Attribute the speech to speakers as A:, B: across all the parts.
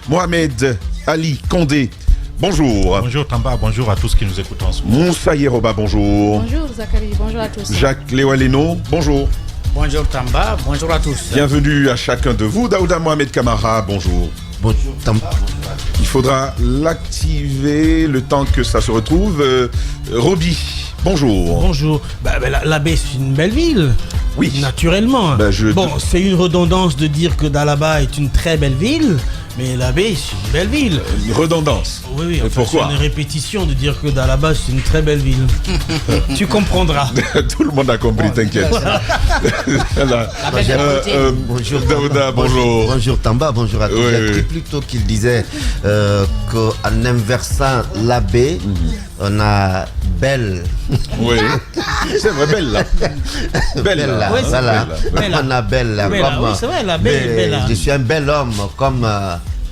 A: Mohamed Ali Condé, bonjour.
B: Bonjour Tamba, bonjour à tous qui nous écoutent en ce moment.
A: Moussa Yeroba, bonjour.
C: Bonjour Zachary, bonjour à tous.
A: Jacques Léo-Aleno, bonjour.
D: Bonjour Tamba, bonjour à tous.
A: Bienvenue à chacun de vous. Daouda Mohamed Kamara, bonjour.
E: Bonjour Tamba.
A: Il faudra l'activer le temps que ça se retrouve. Roby, bonjour.
F: Bonjour. La baie, c'est une belle ville.
A: Oui.
F: Naturellement. C'est une redondance de dire que Dalaba est une très belle ville, mais la baie, c'est une belle ville.
A: Une redondance.
F: Oui,
A: pourquoi?
F: C'est une répétition de dire que Dalaba, c'est une très belle ville. Tu comprendras.
A: Tout le monde a compris, t'inquiète.
E: Bonjour
A: Daouda, bonjour.
E: Bonjour Tamba, bonjour à tous. J'ai cru plutôt qu'il disait qu'en inversant la baie, on a belle.
A: Oui, c'est vrai, belle là. Belle là.
E: Oui, voilà.
F: Bella.
E: On a belle là.
F: Bella, oui, c'est vrai, la belle, belle.
E: Je suis un bel homme, comme...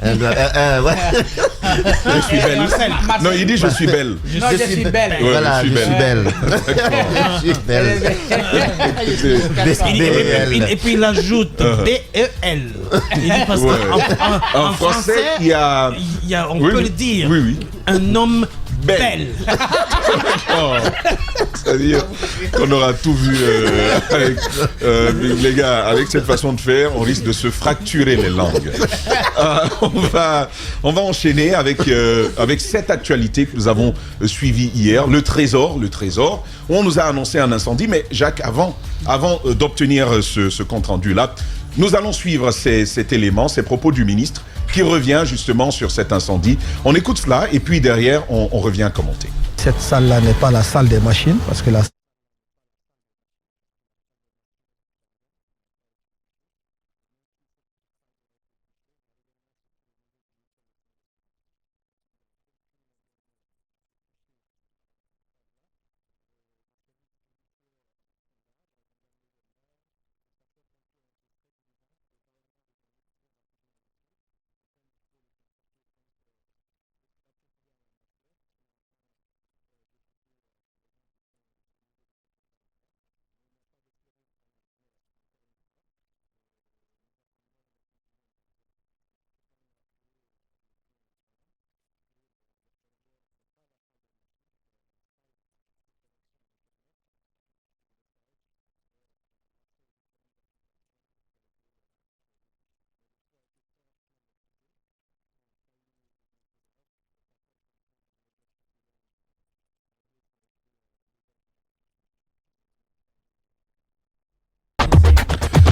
A: Je suis belle. Non, il dit je suis belle.
D: Je suis belle.
A: Ouais,
E: voilà, je suis belle. Je suis belle.
F: Et puis il ajoute B-E-L. Il dit parce
A: en français, il y a
F: on peut le dire.
A: Oui.
F: Un homme belle.
A: C'est-à-dire qu'on aura tout vu avec les gars, avec cette façon de faire, on risque de se fracturer les langues. On va enchaîner avec cette actualité que nous avons suivie hier, le Trésor, où on nous a annoncé un incendie. Mais Jacques, avant d'obtenir ce compte-rendu-là, nous allons suivre cet élément, ces propos du ministre qui revient justement sur cet incendie. On écoute cela et puis derrière, on revient commenter.
G: Cette salle-là n'est pas la salle des machines parce que la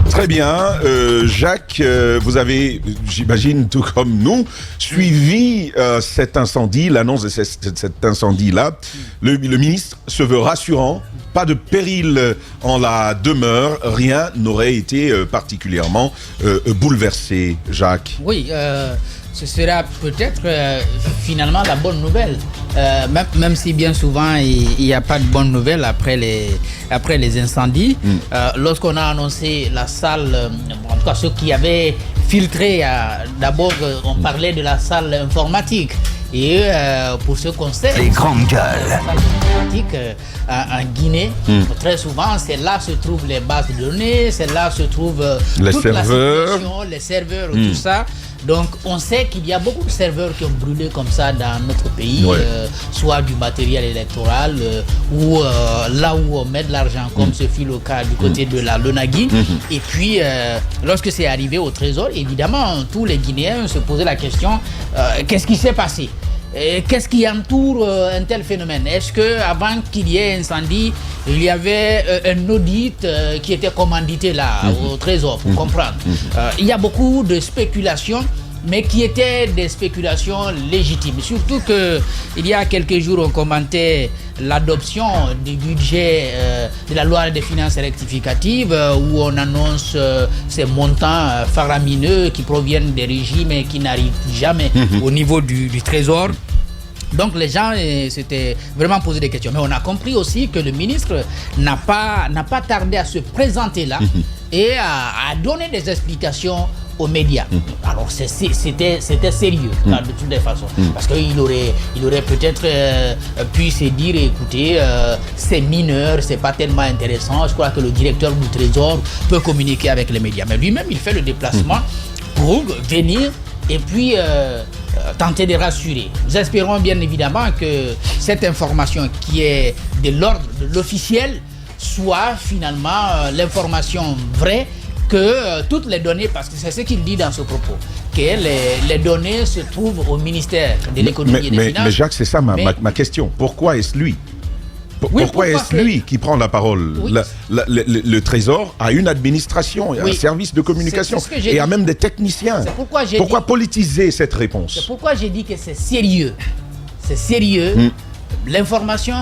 A: Très bien, Jacques, vous avez, j'imagine, tout comme nous, suivi cet incendie, l'annonce de cet incendie-là. Le ministre se veut rassurant, pas de péril en la demeure, rien n'aurait été particulièrement bouleversé, Jacques.
D: Oui, ce sera peut-être finalement la bonne nouvelle. Même si bien souvent il n'y a pas de bonnes nouvelles après les incendies. Lorsqu'on a annoncé la salle, en tout cas ceux qui avaient filtré, d'abord on parlait de la salle informatique. Et pour ceux qu'on sait,
H: les grandes gueules.
D: En Guinée, très souvent, c'est là se trouvent les bases de données, c'est là se trouve
A: les
D: toute
A: serveurs.
D: la situation, les serveurs, tout ça. Donc, on sait qu'il y a beaucoup de serveurs qui ont brûlé comme ça dans notre pays, soit du matériel électoral ou là où on met de l'argent, comme ce fut le cas du côté de la Lonagui. Et puis, lorsque c'est arrivé au Trésor, évidemment, tous les Guinéens se posaient la question qu'est-ce qui s'est passé? Qu'est-ce qui entoure un tel phénomène? Est-ce qu'avant qu'il y ait incendie, il y avait un audit qui était commandité là au Trésor, pour comprendre? Il y a beaucoup de spéculations, mais qui étaient des spéculations légitimes. Surtout qu'il y a quelques jours, on commentait l'adoption du budget de la loi des finances rectificatives où on annonce ces montants faramineux qui proviennent des régimes et qui n'arrivent jamais au niveau du Trésor. Donc les gens s'étaient vraiment posé des questions. Mais on a compris aussi que le ministre n'a pas tardé à se présenter là et à donner des explications aux médias. Alors c'était sérieux de toutes les façons, parce qu'il aurait peut-être pu se dire écoutez, c'est mineur, c'est pas tellement intéressant, je crois que le directeur du Trésor peut communiquer avec les médias. Mais lui-même il fait le déplacement pour venir et puis tenter de rassurer. Nous espérons bien évidemment que cette information qui est de l'ordre de l'officiel soit finalement l'information vraie, que toutes les données, parce que c'est ce qu'il dit dans ce propos, que les données se trouvent au ministère de l'économie et des finances.
A: Mais Jacques, c'est ça ma question. Pourquoi est-ce lui? Pourquoi est-ce lui qui prend la parole?
D: Oui.
A: Le Trésor a une administration, un service de communication, et a même des techniciens. Pourquoi politiser cette réponse?
D: C'est pourquoi j'ai dit que c'est sérieux. C'est sérieux. L'information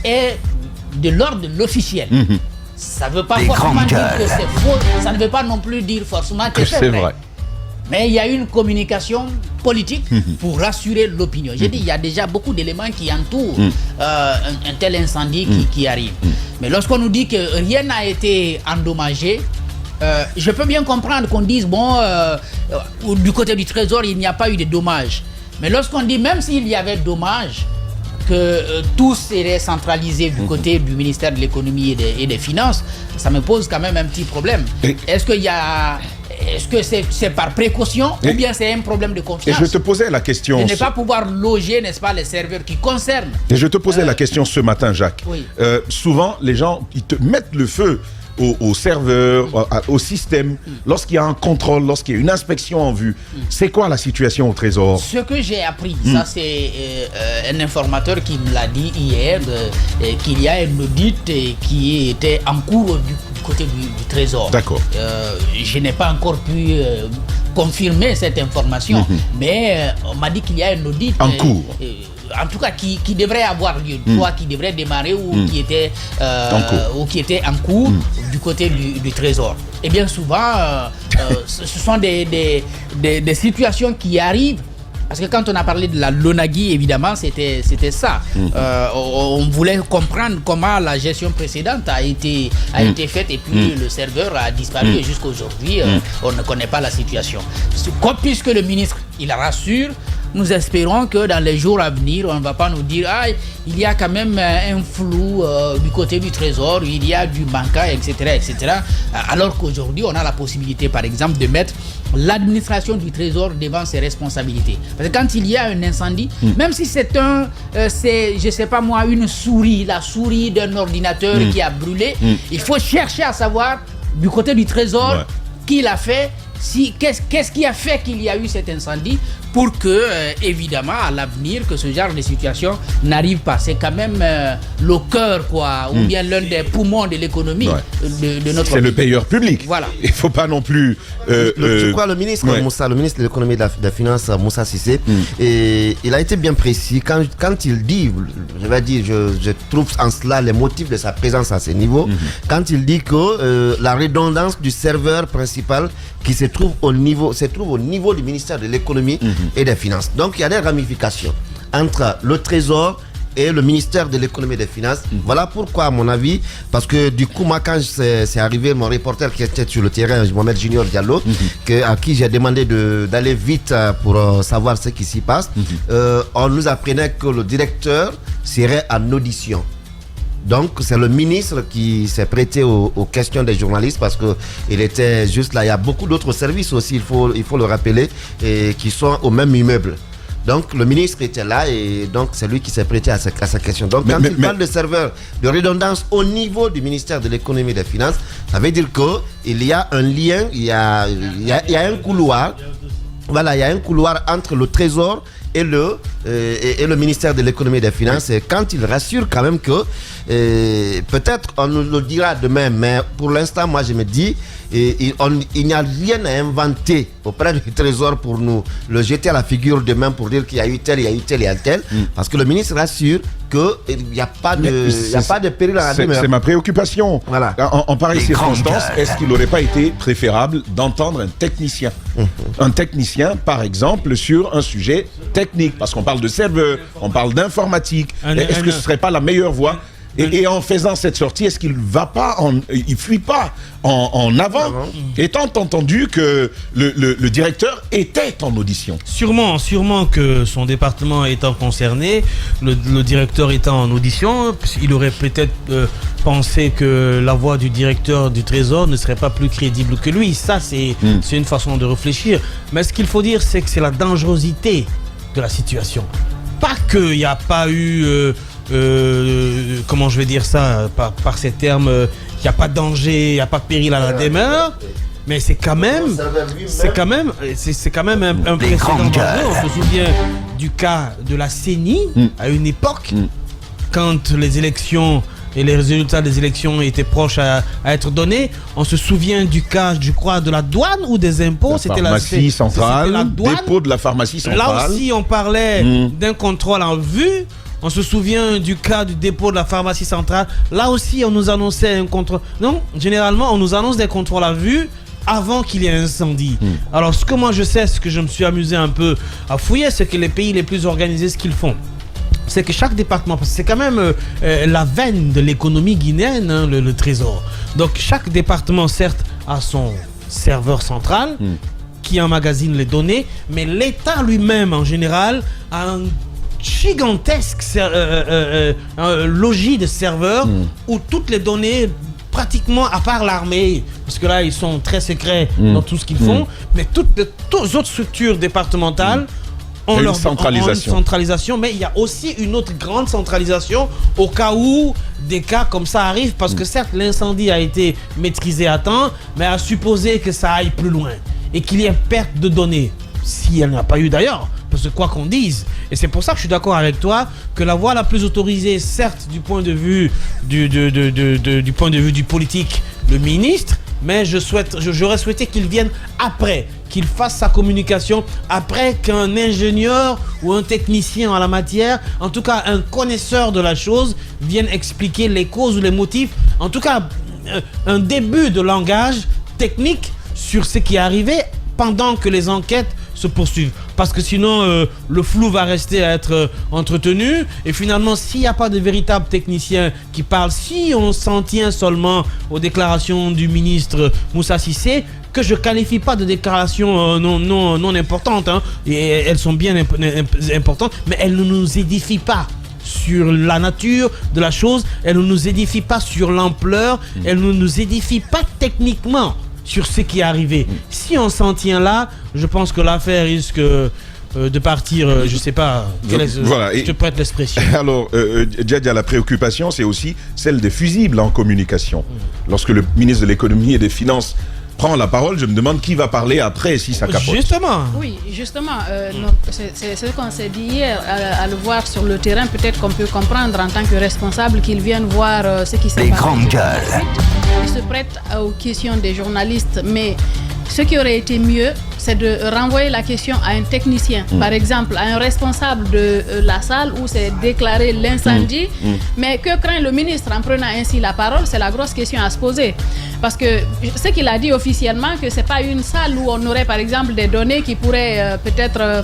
D: est de l'ordre de l'officiel. Ça ne veut pas forcément dire que c'est faux. Ça ne veut pas non plus dire forcément que c'est vrai. Mais il y a une communication politique pour rassurer l'opinion. J'ai dit, il y a déjà beaucoup d'éléments qui entourent un tel incendie qui arrive. Mais lorsqu'on nous dit que rien n'a été endommagé, je peux bien comprendre qu'on dise, du côté du Trésor, il n'y a pas eu de dommages. Mais lorsqu'on dit, même s'il y avait dommages, que tout serait centralisé du côté du ministère de l'économie et des finances, ça me pose quand même un petit problème. Est-ce que c'est par précaution ou bien c'est un problème de confiance?
A: Et je te posais la question.
D: De ne pas pouvoir loger, n'est-ce pas, les serveurs qui concernent.
A: Et je te posais la question ce matin, Jacques.
D: Oui.
A: Souvent, les gens, ils te mettent le feu au serveur, au système, lorsqu'il y a un contrôle, lorsqu'il y a une inspection en vue. C'est quoi la situation au Trésor?
D: Ce que j'ai appris, ça c'est un informateur qui me l'a dit hier, qu'il y a un audit qui était en cours du côté du Trésor.
A: D'accord.
D: Je n'ai pas encore pu confirmer cette information, mais on m'a dit qu'il y a un audit
A: en cours.
D: En tout cas, qui devrait avoir lieu, soit qui devrait démarrer ou qui était en cours du côté du Trésor. Et bien souvent, ce sont des situations qui arrivent. Parce que quand on a parlé de la Lonagui, évidemment, c'était ça. On voulait comprendre comment la gestion précédente a été faite, et puis le serveur a disparu et jusqu'à aujourd'hui, on ne connaît pas la situation. Puisque le ministre, il rassure, nous espérons que dans les jours à venir, on ne va pas nous dire il y a quand même un flou du côté du Trésor, il y a du manquant, etc. Alors qu'aujourd'hui, on a la possibilité, par exemple, de mettre l'administration du Trésor devant ses responsabilités. Parce que quand il y a un incendie, même si c'est je sais pas moi, une souris, la souris d'un ordinateur qui a brûlé, il faut chercher à savoir du côté du Trésor qui l'a fait. Qu'est-ce qui a fait qu'il y a eu cet incendie, pour que, évidemment, à l'avenir, que ce genre de situation n'arrive pas. C'est quand même le cœur, ou bien l'un des poumons de l'économie de notre pays.
A: C'est le payeur public.
D: Voilà.
A: Il ne faut pas non plus...
E: je crois le ministre Moussa, le ministre de l'économie et de la finance, Moussa Cissé, et il a été bien précis quand il dit, je trouve en cela les motifs de sa présence à ce niveau, quand il dit que la redondance du serveur principal qui se trouve au niveau du ministère de l'économie et des finances. Donc il y a des ramifications entre le Trésor et le ministère de l'économie et des finances. Voilà pourquoi, à mon avis, parce que du coup, moi, quand c'est arrivé, mon reporter qui était sur le terrain, Mohamed Junior Diallo, à qui j'ai demandé d'aller vite pour savoir ce qui s'y passe, on nous apprenait que le directeur serait en audition. Donc c'est le ministre qui s'est prêté aux questions des journalistes, parce qu'il était juste là. Il y a beaucoup d'autres services aussi, il faut le rappeler, et qui sont au même immeuble. Donc le ministre était là, et donc c'est lui qui s'est prêté à sa question. Donc quand il parle de serveur de redondance au niveau du ministère de l'économie et des finances, ça veut dire qu'il y a un lien, il y a un couloir. Voilà, il y a un couloir entre le Trésor et le ministère de l'économie et des finances. Et quand il rassure quand même que peut-être on nous le dira demain, mais pour l'instant, moi je me dis, il n'y a rien à inventer auprès du Trésor pour nous le jeter à la figure demain pour dire qu'il y a eu tel, il y a eu tel et tel, parce que le ministre rassure qu'il n'y a pas de péril à la demeure.
A: C'est ma préoccupation.
E: Voilà.
A: En pareille circonstance, est-ce qu'il n'aurait pas été préférable d'entendre un technicien? Un technicien, par exemple, sur un sujet technique, parce qu'on parle de serveur, on parle d'informatique. Est-ce que ce ne serait pas la meilleure voie? Et en faisant cette sortie, est-ce qu'il il fuit pas en avant, étant entendu que le directeur était en audition?
F: Sûrement que son département étant concerné, le directeur étant en audition, il aurait peut-être pensé que la voix du directeur du Trésor ne serait pas plus crédible que lui. Ça, c'est une façon de réfléchir. Mais ce qu'il faut dire, c'est que c'est la dangerosité de la situation. Pas qu'il n'y a pas eu... comment je vais dire ça par ces termes, il n'y a pas de danger, il n'y a pas de péril à la demeure, mais c'est quand même un précédent dangereux. On se souvient du cas de la CENI à une époque, quand les élections et les résultats des élections étaient proches à être donnés. On se souvient du cas, je crois, de la douane ou des impôts.
A: C'était la pharmacie centrale, la douane. Dépôt de la pharmacie centrale.
F: Là aussi, on parlait d'un contrôle en vue. On se souvient du cas du dépôt de la pharmacie centrale. Là aussi, on nous annonçait un contrôle. Non, généralement, on nous annonce des contrôles à vue avant qu'il y ait un incendie. Alors, ce que moi je sais, ce que je me suis amusé un peu à fouiller, c'est que les pays les plus organisés, ce qu'ils font, c'est que chaque département, parce que c'est quand même la veine de l'économie guinéenne, hein, le Trésor. Donc, chaque département, certes, a son serveur central qui emmagasine les données, mais l'État lui-même, en général, a un gigantesque logis de serveurs où toutes les données, pratiquement à part l'armée, parce que là ils sont très secrets dans tout ce qu'ils font, mais toutes les autres structures départementales ont une centralisation, mais il y a aussi une autre grande centralisation au cas où des cas comme ça arrivent, parce que certes l'incendie a été maîtrisé à temps, mais à supposer que ça aille plus loin et qu'il y ait perte de données, si elle n'a pas eu d'ailleurs, parce que quoi qu'on dise, et c'est pour ça que je suis d'accord avec toi, que la voie la plus autorisée, certes du point de vue du point de vue du politique, le ministre, mais j'aurais souhaité qu'il vienne après, qu'il fasse sa communication après qu'un ingénieur ou un technicien en la matière, en tout cas un connaisseur de la chose, vienne expliquer les causes ou les motifs, en tout cas un début de langage technique sur ce qui est arrivé pendant que les enquêtes se poursuivent. Parce que sinon, le flou va rester à être entretenu. Et finalement, s'il n'y a pas de véritable technicien qui parle, si on s'en tient seulement aux déclarations du ministre Moussa Cissé, que je ne qualifie pas de déclarations non importantes, hein, et elles sont bien importantes, mais elles ne nous édifient pas sur la nature de la chose, elles ne nous édifient pas sur l'ampleur, elles ne nous édifient pas techniquement sur ce qui est arrivé. Si on s'en tient là, je pense que l'affaire risque de partir, je ne sais pas,
A: voilà,
F: je te prête l'expression.
A: Alors, Djadia, la préoccupation, c'est aussi celle des fusibles en communication. Lorsque le ministre de l'économie et des finances prend la parole, je me demande qui va parler après si ça capote.
F: Justement.
C: Oui, justement, c'est ce qu'on s'est dit hier, à le voir sur le terrain, peut-être qu'on peut comprendre en tant que responsable qu'ils viennent voir ce qui s'est passé. Les grandes gueules. Ils se prêtent aux questions des journalistes, mais ce qui aurait été mieux, c'est de renvoyer la question à un technicien, par exemple à un responsable de la salle où c'est déclaré l'incendie. Mais que craint le ministre en prenant ainsi la parole, c'est la grosse question à se poser. Parce que ce qu'il a dit officiellement, que ce n'est pas une salle où on aurait par exemple des données qui pourraient peut-être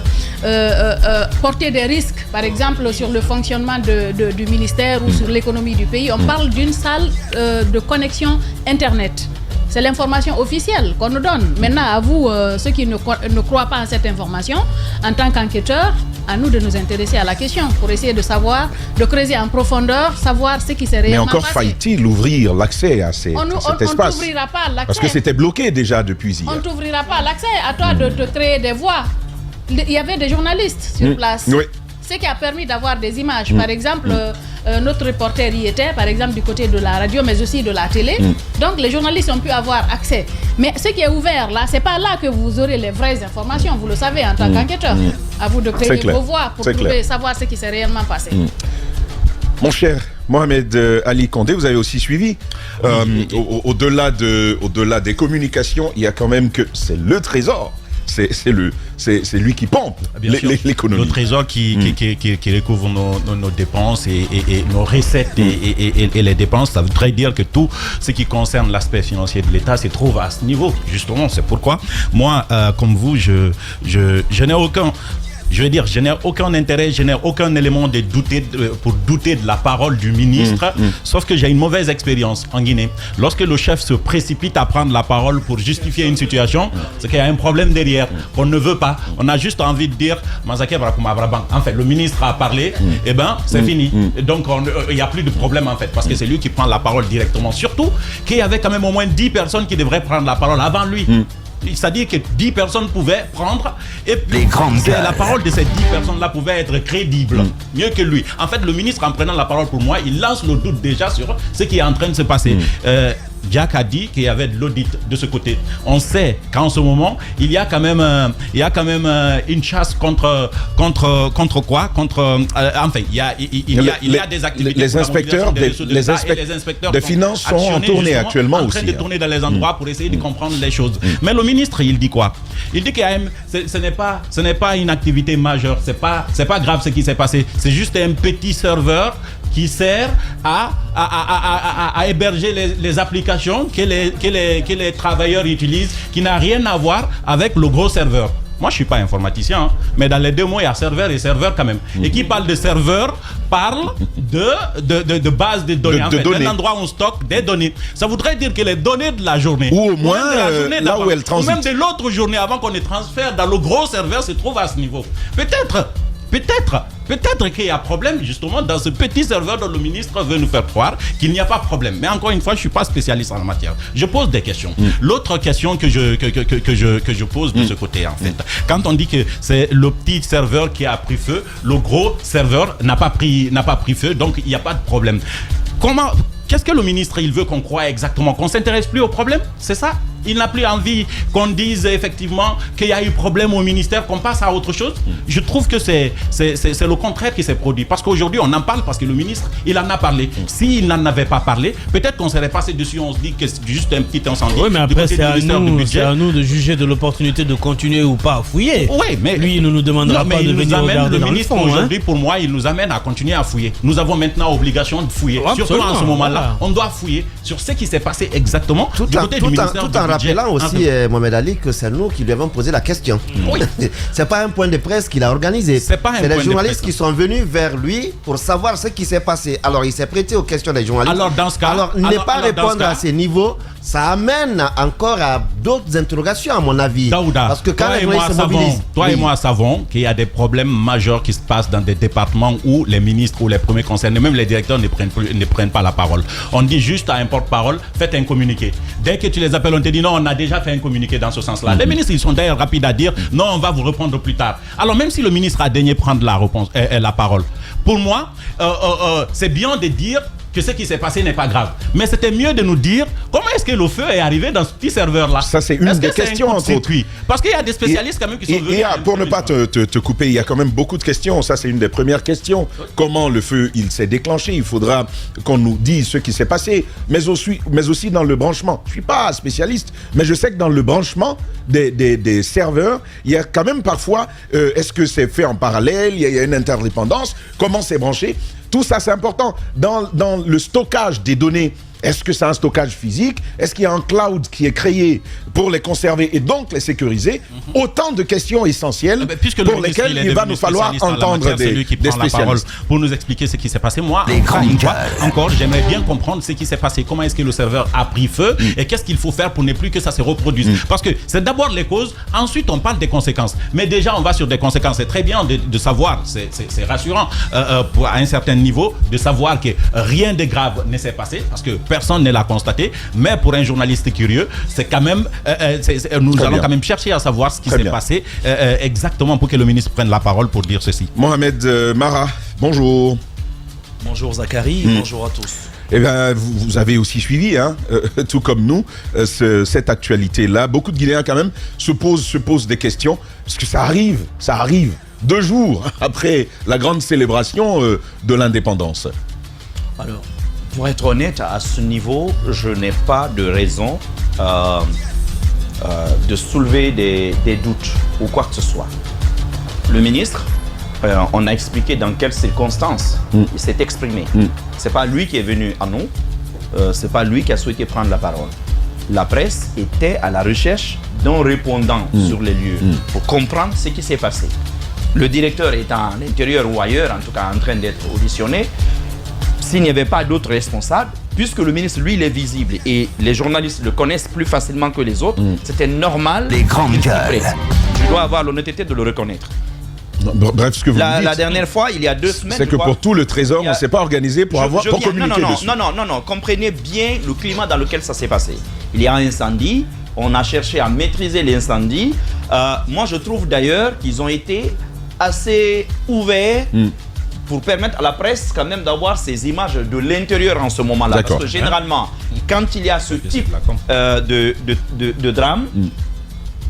C: porter des risques, par exemple sur le fonctionnement du ministère ou sur l'économie du pays. On parle d'une salle de connexion Internet. C'est l'information officielle qu'on nous donne. Maintenant, à vous, ceux qui ne croient pas en cette information, en tant qu'enquêteurs, à nous de nous intéresser à la question pour essayer de savoir, de creuser en profondeur, savoir ce qui s'est réellement passé.
A: Mais encore faille-t-il ouvrir l'accès à cet espace?
C: On t'ouvrira pas l'accès.
A: Parce que c'était bloqué déjà depuis hier.
C: On t'ouvrira pas l'accès. À toi de créer des voies. Il y avait des journalistes sur place.
A: Oui.
C: Ce qui a permis d'avoir des images. Par exemple, notre reporter y était, par exemple, du côté de la radio, mais aussi de la télé. Donc, les journalistes ont pu avoir accès. Mais ce qui est ouvert là, c'est pas là que vous aurez les vraies informations. Vous le savez en tant qu'enquêteur. À vous de créer vos voies pour savoir ce qui s'est réellement passé.
A: Mon cher Mohamed Ali Condé, vous avez aussi suivi. Au-delà des communications, il y a quand même que c'est le Trésor. C'est lui qui pompe l'économie.
B: Le Trésor qui recouvre nos dépenses et nos recettes et les dépenses. Ça voudrait dire que tout ce qui concerne l'aspect financier de l'État se trouve à ce niveau. Justement, c'est pourquoi moi, comme vous, je n'ai aucun... je veux dire, je n'ai aucun intérêt, je n'ai aucun élément pour douter de la parole du ministre, sauf que j'ai une mauvaise expérience en Guinée. Lorsque le chef se précipite à prendre la parole pour justifier une situation, c'est qu'il y a un problème derrière, qu'on ne veut pas. On a juste envie de dire, en fait, le ministre a parlé, et ben, c'est fini. Et donc, il n'y a plus de problème, en fait, parce que c'est lui qui prend la parole directement. Surtout qu'il y avait quand même au moins 10 personnes qui devraient prendre la parole avant lui. C'est-à-dire que 10 personnes pouvaient prendre et puis la parole de ces 10 personnes-là pouvait être crédible, mieux que lui. En fait, le ministre, en prenant la parole pour moi, il lance le doute déjà sur ce qui est en train de se passer. Jack a dit qu'il y avait de l'audit de ce côté. On sait qu'en ce moment, il y a quand même une chasse contre quoi? Enfin, il y a des activités.
A: Les inspecteurs de finances sont en tournée actuellement aussi.
B: En train de tourner dans les endroits pour essayer de comprendre les choses. Mais le ministre, il dit quoi? Il dit que ce n'est pas une activité majeure. C'est pas grave ce qui s'est passé. C'est juste un petit serveur qui sert à héberger les applications que les travailleurs utilisent, qui n'a rien à voir avec le gros serveur. Moi, je ne suis pas informaticien, mais dans les deux mots, il y a serveur et serveur quand même. Et qui parle de serveur parle de base de données. Un endroit où on stocke des données. Ça voudrait dire que les données de la journée,
A: ou au moins là où elles transitent,
B: ou même de l'autre journée avant qu'on les transfère dans le gros serveur, se trouve à ce niveau. Peut-être qu'il y a problème justement dans ce petit serveur dont le ministre veut nous faire croire qu'il n'y a pas de problème. Mais encore une fois, je ne suis pas spécialiste en la matière. Je pose des questions. L'autre question que je pose de ce côté, en fait, quand on dit que c'est le petit serveur qui a pris feu, le gros serveur n'a pas pris feu, donc il n'y a pas de problème. Qu'est-ce que le ministre il veut qu'on croie exactement? Qu'on ne s'intéresse plus au problème? C'est ça? Il n'a plus envie qu'on dise effectivement qu'il y a eu problème au ministère, qu'on passe à autre chose. Je trouve que c'est le contraire qui s'est produit. Parce qu'aujourd'hui, on en parle parce que le ministre, il en a parlé. S'il n'en avait pas parlé, peut-être qu'on serait passé dessus, on se dit que c'est juste un petit incendie.
F: Oui, mais après, c'est à nous de juger de l'opportunité de continuer ou pas à fouiller.
B: Oui, mais
F: lui, il ne nous demandera pas de venir regarder dans le fond.
B: Aujourd'hui, pour moi, il nous amène à continuer à fouiller. Nous avons maintenant obligation de fouiller. Surtout en ce moment-là, on doit fouiller sur ce qui s'est passé exactement du côté du ministère.
E: Rappelant aussi, Mohamed Ali, que c'est nous qui lui avons posé la question.
B: Oui.
E: C'est pas un point de presse qu'il a organisé.
B: C'est
E: les journalistes qui sont venus vers lui pour savoir ce qui s'est passé. Alors, il s'est prêté aux questions des journalistes.
B: Alors, dans ce cas,
E: ne pas répondre à ces niveaux, ça amène encore à d'autres interrogations, à mon avis.
B: Daouda,
E: parce que quand
B: toi et moi savons qu'il y a des problèmes majeurs qui se passent dans des départements où les ministres ou les premiers concernés, même les directeurs ne prennent pas la parole. On dit juste à un porte-parole, faites un communiqué. Dès que tu les appelles, on te dit non, on a déjà fait un communiqué dans ce sens-là. Les ministres, ils sont d'ailleurs rapides à dire non, on va vous reprendre plus tard. Alors même si le ministre a daigné prendre la parole, pour moi, c'est bien de dire que ce qui s'est passé n'est pas grave. Mais c'était mieux de nous dire comment est-ce que le feu est arrivé dans ce petit serveur-là.
A: Ça, c'est une des questions, entre autres.
B: Parce qu'il y a des spécialistes quand même qui sont venus.
A: Pour ne pas te couper, il y a quand même beaucoup de questions. Ça, c'est une des premières questions. Comment le feu, il s'est déclenché? Il faudra qu'on nous dise ce qui s'est passé, mais aussi dans le branchement. Je ne suis pas spécialiste, mais je sais que dans le branchement des serveurs, il y a quand même parfois, est-ce que c'est fait en parallèle? Il y a une interdépendance. Comment c'est branché? Tout ça, c'est important. Dans le stockage des données, est-ce que c'est un stockage physique? Est-ce qu'il y a un cloud qui est créé pour les conserver et donc les sécuriser? Autant de questions essentielles pour lesquelles il va nous falloir entendre des spécialistes.
B: Pour nous expliquer ce qui s'est passé. Moi, encore, j'aimerais bien comprendre ce qui s'est passé. Comment est-ce que le serveur a pris feu et qu'est-ce qu'il faut faire pour ne plus que ça se reproduise? Parce que c'est d'abord les causes, ensuite on parle des conséquences. Mais déjà, on va sur des conséquences. C'est très bien de savoir, c'est rassurant à un certain niveau, de savoir que rien de grave ne s'est passé parce que personne ne l'a constaté, mais pour un journaliste curieux, c'est quand même, nous allons quand même chercher à savoir ce qui s'est passé exactement pour que le ministre prenne la parole pour dire ceci.
A: Mohamed Mara, bonjour.
H: Bonjour Zachary, bonjour à tous.
A: Eh bien, vous avez aussi suivi, tout comme nous, cette actualité-là. Beaucoup de Guinéens quand même se posent des questions, parce que ça arrive 2 jours après la grande célébration de l'indépendance.
H: Alors, pour être honnête, à ce niveau, je n'ai pas de raison de soulever des doutes ou quoi que ce soit. Le ministre, on a expliqué dans quelles circonstances il s'est exprimé. C'est pas lui qui est venu à nous, c'est pas lui qui a souhaité prendre la parole. La presse était à la recherche d'un répondant sur les lieux pour comprendre ce qui s'est passé. le directeur est à l'intérieur ou ailleurs, en tout cas en train d'être auditionné, s'il n'y avait pas d'autres responsables, puisque le ministre, lui, il est visible et les journalistes le connaissent plus facilement que les autres, c'était normal qu'il s'y prête. Je dois avoir l'honnêteté de le reconnaître.
A: Bref, ce que vous dites,
H: La dernière fois, il y a 2 semaines...
A: c'est que pour tout le Trésor, on ne s'est pas organisé pour communiquer dessus.
H: Non, comprenez bien le climat dans lequel ça s'est passé. Il y a un incendie, on a cherché à maîtriser l'incendie. Moi, je trouve d'ailleurs qu'ils ont été assez ouverts pour permettre à la presse quand même d'avoir ces images de l'intérieur en ce moment-là. Parce que généralement, quand il y a ce type de drame,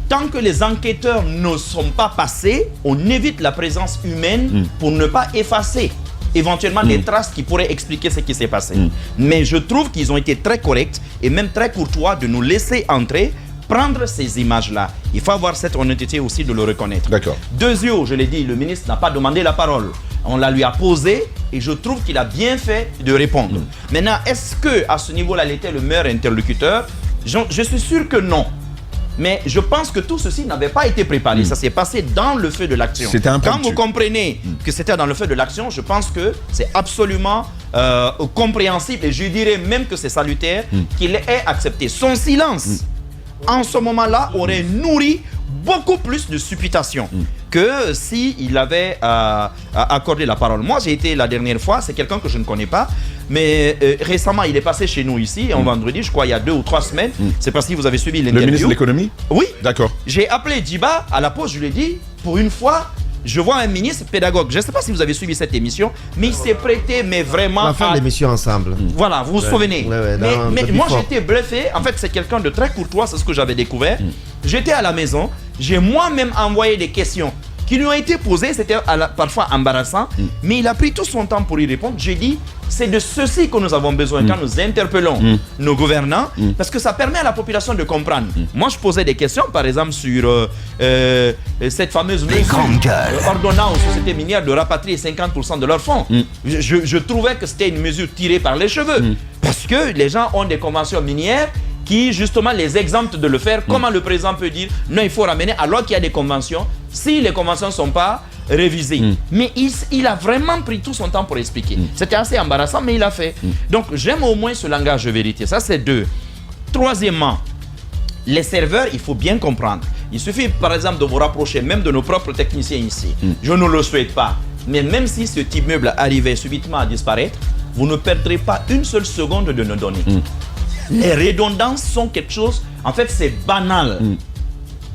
H: tant que les enquêteurs ne sont pas passés, on évite la présence humaine pour ne pas effacer éventuellement des traces qui pourraient expliquer ce qui s'est passé. Mais je trouve qu'ils ont été très corrects et même très courtois de nous laisser entrer, prendre ces images-là. Il faut avoir cette honnêteté aussi de le reconnaître.
A: D'accord.
H: Deuxièmement, je l'ai dit, le ministre n'a pas demandé la parole. On la lui a posée et je trouve qu'il a bien fait de répondre. Maintenant, est-ce qu'à ce niveau-là, il était le meilleur interlocuteur? Je suis sûr que non. Mais je pense que tout ceci n'avait pas été préparé. Ça s'est passé dans le feu de l'action. Quand vous comprenez que c'était dans le feu de l'action, je pense que c'est absolument compréhensible et je dirais même que c'est salutaire qu'il ait accepté. Son silence, en ce moment-là, aurait nourri beaucoup plus de supputation que s'il avait accordé la parole. Moi, j'ai été la dernière fois, c'est quelqu'un que je ne connais pas, mais récemment, il est passé chez nous ici, en vendredi, je crois, il y a 2 ou 3 semaines. C'est parce que vous avez suivi l'interview.
A: Le ministre de l'économie?
H: Oui.
A: D'accord.
H: J'ai appelé Djiba à la pause, je lui ai dit, pour une fois, je vois un ministre pédagogue. Je ne sais pas si vous avez suivi cette émission, mais il s'est prêté, mais vraiment...
E: On va faire l'émission ensemble.
H: Voilà, vous vous souvenez. Mais moi, j'étais bluffé. En fait, c'est quelqu'un de très courtois, c'est ce que j'avais découvert. J'étais à la maison, j'ai moi-même envoyé des questions qui lui ont été posées, c'était parfois embarrassant, mais il a pris tout son temps pour y répondre. J'ai dit, c'est de ceci que nous avons besoin quand nous interpellons nos gouvernants, parce que ça permet à la population de comprendre. Moi, je posais des questions, par exemple, sur cette fameuse mesure ordonnant aux sociétés minières de rapatrier 50% de leurs fonds. Je trouvais que c'était une mesure tirée par les cheveux, parce que les gens ont des conventions minières qui justement les exemptent de le faire. Comment le président peut dire non, il faut ramener alors qu'il y a des conventions si les conventions ne sont pas révisées. Mais il a vraiment pris tout son temps pour expliquer. C'était assez embarrassant, mais il a fait. Donc j'aime au moins ce langage de vérité. Ça, c'est 2. Troisièmement, les serveurs, il faut bien comprendre. Il suffit par exemple de vous rapprocher même de nos propres techniciens ici. Je ne le souhaite pas. Mais même si ce type meuble arrivait subitement à disparaître, vous ne perdrez pas une seule seconde de nos données. Les redondances sont quelque chose, en fait, c'est banal.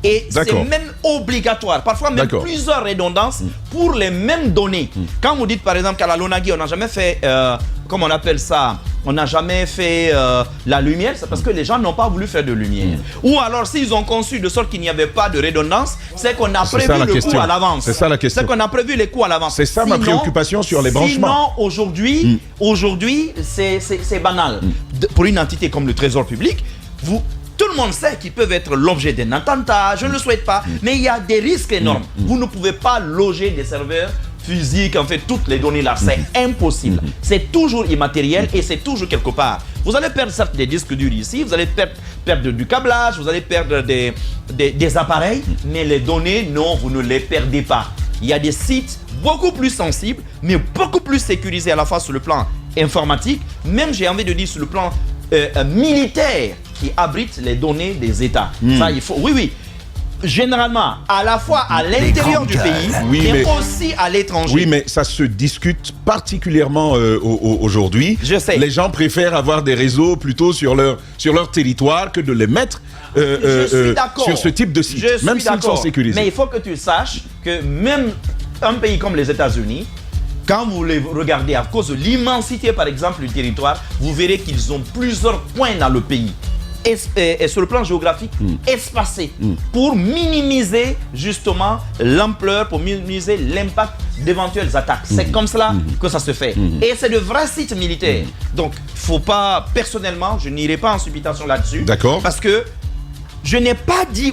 H: Et c'est même obligatoire. Parfois, même plusieurs redondances pour les mêmes données. Quand vous dites, par exemple, qu'à la Lonagui, on n'a jamais fait, comment on appelle ça, on n'a jamais fait la lumière, c'est parce que les gens n'ont pas voulu faire de lumière. Ou alors, s'ils ont conçu de sorte qu'il n'y avait pas de redondance, c'est qu'on a prévu le coût à l'avance.
A: C'est ça la question.
H: C'est qu'on a prévu les coûts à l'avance.
A: C'est ça ma préoccupation sur les branchements.
H: Sinon, aujourd'hui, c'est banal. Pour une entité comme le Trésor public, tout le monde sait qu'ils peuvent être l'objet d'un attentat, je ne le souhaite pas, mais il y a des risques énormes. Vous ne pouvez pas loger des serveurs physiques, en fait, toutes les données là, c'est impossible. C'est toujours immatériel et c'est toujours quelque part. Vous allez perdre certes des disques durs ici, vous allez perdre du câblage, vous allez perdre des appareils, mais les données, non, vous ne les perdez pas. Il y a des sites beaucoup plus sensibles, mais beaucoup plus sécurisés à la fois sur le plan informatique, même j'ai envie de dire sur le plan militaire, qui abrite les données des États. Ça, il faut. Oui. Généralement, à la fois à l'intérieur du pays, mais aussi à l'étranger.
A: Oui, mais ça se discute particulièrement aujourd'hui.
H: Je sais.
A: Les gens préfèrent avoir des réseaux plutôt sur leur territoire que de les mettre sur ce type de site, même s'ils sont sécurisés.
H: Mais il faut que tu saches que même un pays comme les États-Unis, quand vous les regardez à cause de l'immensité, par exemple, du territoire, vous verrez qu'ils ont plusieurs points dans le pays. Et sur le plan géographique, espacés pour minimiser justement l'ampleur, pour minimiser l'impact d'éventuelles attaques. C'est comme cela que ça se fait. Et c'est de vrais sites militaires. Donc, faut pas, personnellement, je n'irai pas en supputation là-dessus.
A: D'accord.
H: Parce que je n'ai pas dit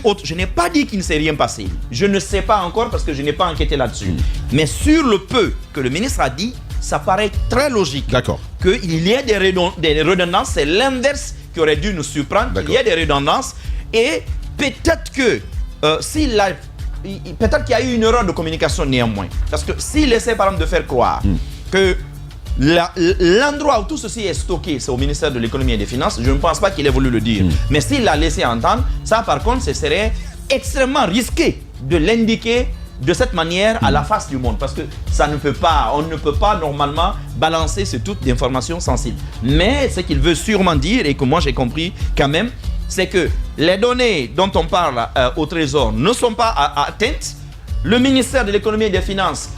H: qu'il ne s'est rien passé. Je ne sais pas encore parce que je n'ai pas enquêté là-dessus. Mais sur le peu que le ministre a dit, ça paraît très logique.
A: D'accord.
H: Qu'il y ait des redondances, c'est l'inverse qui aurait dû nous surprendre, qu'il y ait des redondances. Et peut-être que s'il peut-être qu'il y a eu une erreur de communication néanmoins. Parce que s'il essaie par exemple de faire croire que l'endroit où tout ceci est stocké, c'est au ministère de l'économie et des finances, je ne pense pas qu'il ait voulu le dire. Mais s'il l'a laissé entendre, ça par contre, ce serait extrêmement risqué de l'indiquer de cette manière à la face du monde. Parce que ça ne peut pas, on ne peut pas normalement balancer ce type d'informations sensibles. Mais ce qu'il veut sûrement dire, et que moi j'ai compris quand même, c'est que les données dont on parle au Trésor ne sont pas atteintes. Le ministère de l'économie et des finances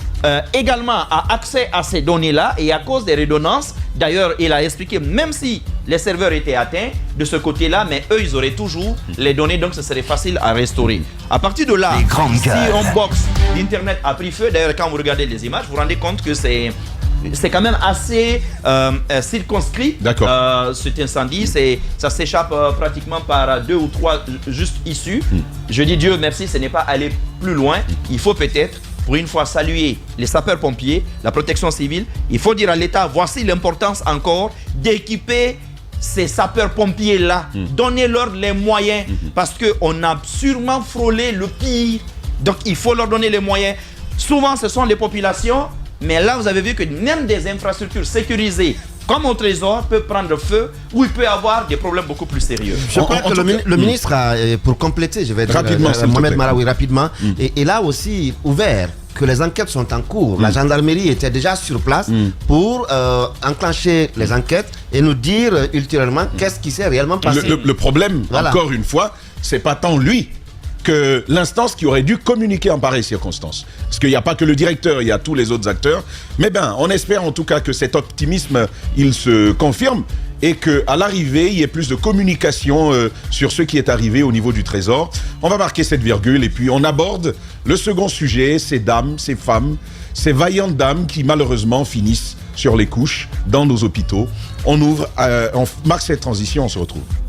H: également a accès à ces données-là, et à cause des redondances, d'ailleurs il a expliqué, même si les serveurs étaient atteints de ce côté-là, mais eux ils auraient toujours les données, donc ce serait facile à restaurer. À partir de là, si un box d'internet a pris feu, d'ailleurs quand vous regardez les images, vous vous rendez compte que c'est quand même assez circonscrit, cet incendie. Ça s'échappe pratiquement par 2 ou 3 juste issues. Je dis Dieu merci, ce n'est pas aller plus loin. Il faut peut-être, pour une fois, saluer les sapeurs-pompiers, la protection civile. Il faut dire à l'État, voici l'importance encore d'équiper ces sapeurs-pompiers-là. Donnez-leur les moyens, parce qu'on a sûrement frôlé le pire. Donc il faut leur donner les moyens. Souvent, ce sont les populations. Mais là, vous avez vu que même des infrastructures sécurisées, comme au Trésor, peuvent prendre feu, ou il peut y avoir des problèmes beaucoup plus sérieux.
E: Je crois que le ministre a, pour compléter, je vais dire rapidement, Mohamed Maraoui, rapidement, et il a aussi ouvert que les enquêtes sont en cours. La gendarmerie était déjà sur place pour enclencher les enquêtes et nous dire ultérieurement qu'est-ce qui s'est réellement passé.
A: Le problème, encore une fois, c'est pas tant lui que l'instance qui aurait dû communiquer en pareille circonstance. Parce qu'il n'y a pas que le directeur, il y a tous les autres acteurs. Mais on espère en tout cas que cet optimisme, il se confirme et qu'à l'arrivée, il y ait plus de communication sur ce qui est arrivé au niveau du Trésor. On va marquer cette virgule et puis on aborde le second sujet, ces dames, ces femmes, ces vaillantes dames qui malheureusement finissent sur les couches dans nos hôpitaux. On marque cette transition, on se retrouve.